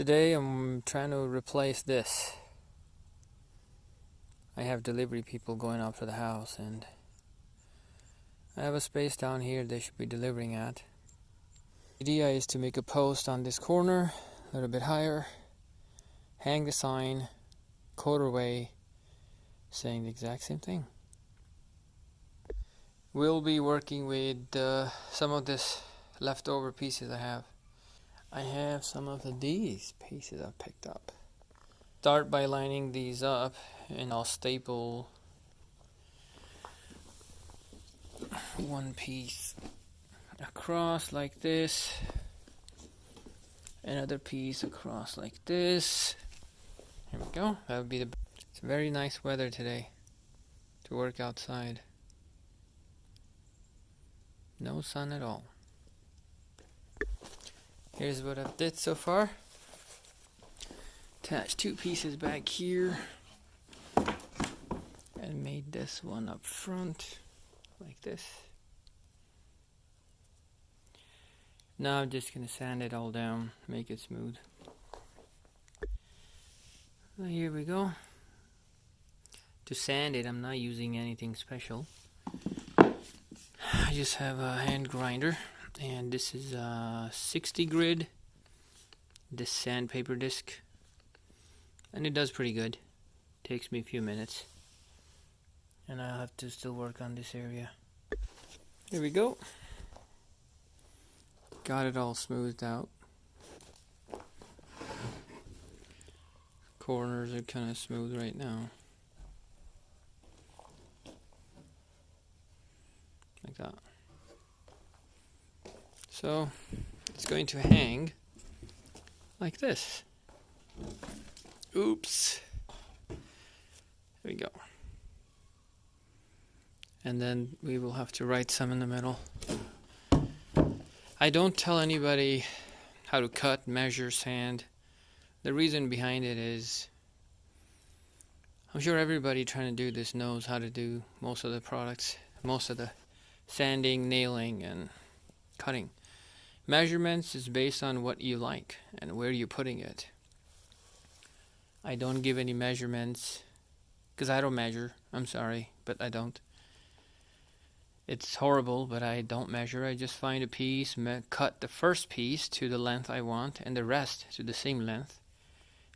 Today I'm trying to replace this. I have delivery people going up to the house and I have a space down here they should be delivering at. The idea is to make a post on this corner a little bit higher, hang the sign quarter way saying the exact same thing. We'll be working with some of this leftover pieces I have. I have some of these pieces I picked up. Start by lining these up and I'll staple one piece across like this, another piece across like this. Here we go. That would be the. It's very nice weather today to work outside. No sun at all. Here's what I've did so far. Attached two pieces back here and made this one up front like this. Now I'm just gonna sand it all down, make it smooth. So here we go. To sand it, I'm not using anything special. I just have a hand grinder, and this is a 60 grit, this sandpaper disc, and it does pretty good. Takes me a few minutes, and I'll have to still work on this area. Here we go. Got it all smoothed out. Corners are kind of smooth right now. Like that. So it's going to hang like this. Oops. There we go. And then we will have to write some in the middle. I don't tell anybody how to cut, measure, sand. The reason behind it is I'm sure everybody trying to do this knows how to do most of the products, most of the sanding, nailing, and cutting. Measurements is based on what you like and where you're putting it. I don't give any measurements because I don't measure. I'm sorry, but I don't. It's horrible, but I don't measure. I just find a piece, cut the first piece to the length I want and the rest to the same length.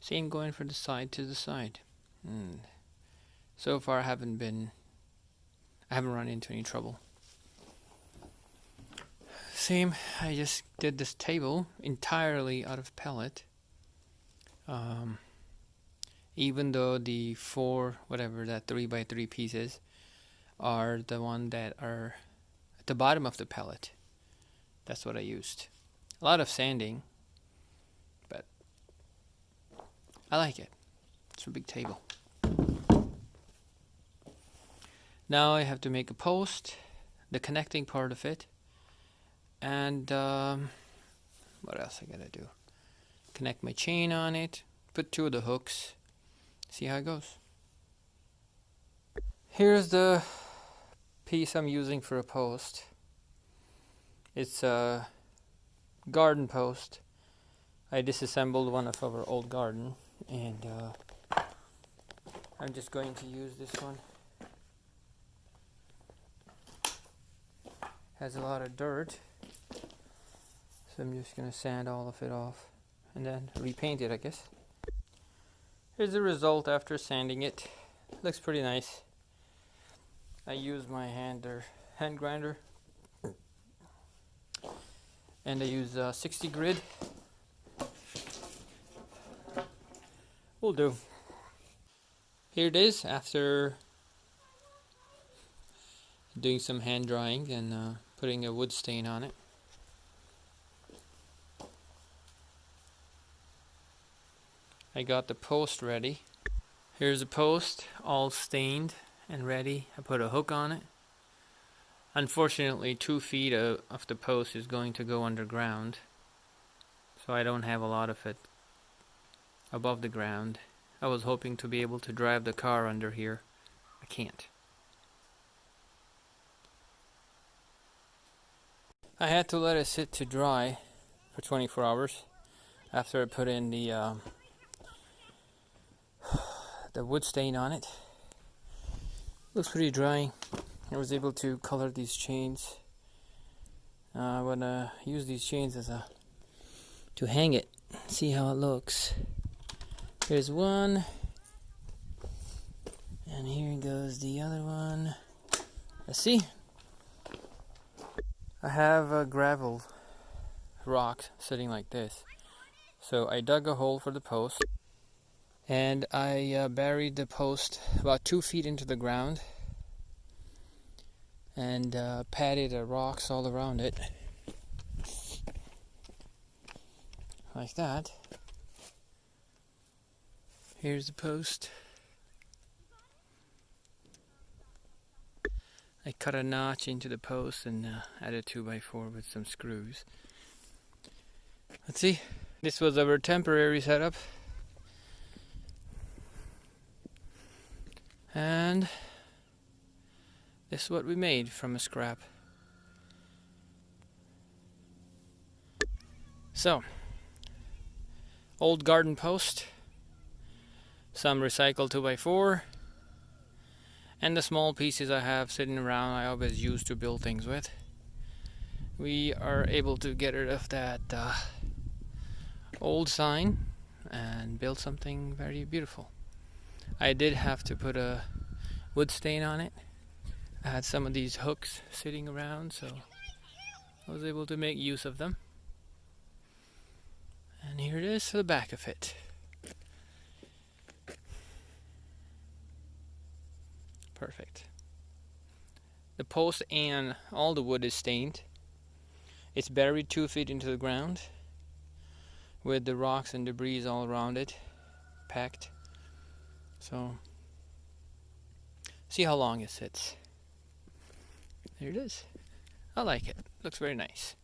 Same going for the side to the side. So far I haven't run into any trouble. Same, I just did this table entirely out of pellet. Even though the 3x3 pieces are the one that are at the bottom of the pellet. That's what I used. A lot of sanding, but I like it. It's a big table. Now I have to make a post, the connecting part of it, and what else I gotta do? Connect my chain on it, put two of the hooks, see how it goes. Here's the piece I'm using for a post. It's a garden post. I disassembled one of our old garden, and I'm just going to use this one. Has a lot of dirt, so I'm just going to sand all of it off and then repaint it, I guess. Here's the result after sanding it. Looks pretty nice. I use my hand grinder, and I use 60 grit. Will do. Here it is after doing some hand drying and putting a wood stain on it. I got the post ready. Here's the post all stained and ready. I put a hook on it. Unfortunately, 2 feet of the post is going to go underground, so I don't have a lot of it above the ground. I was hoping to be able to drive the car under here. I can't. I had to let it sit to dry for 24 hours. after I put in the wood stain on it. Looks pretty dry. I was able to color these chains. I wanna use these chains as to hang it. See how it looks. Here's one, and here goes the other one. Let's see. I have a gravel rock sitting like this. So I dug a hole for the post, and I buried the post about 2 feet into the ground, and patted rocks all around it, like that. Here's the post. I cut a notch into the post and added 2x4 with some screws. Let's see. This was our temporary setup. And this is what we made from a scrap. So, old garden post, some recycled 2x4, and the small pieces I have sitting around I always use to build things with. We are able to get rid of that old sign and build something very beautiful. I did have to put a wood stain on it. I had some of these hooks sitting around, so I was able to make use of them. And here it is for the back of it. Perfect. The post and all the wood is stained. It's buried 2 feet into the ground with the rocks and debris all around it, packed. So, see how long it sits. There it is. I like it. Looks very nice.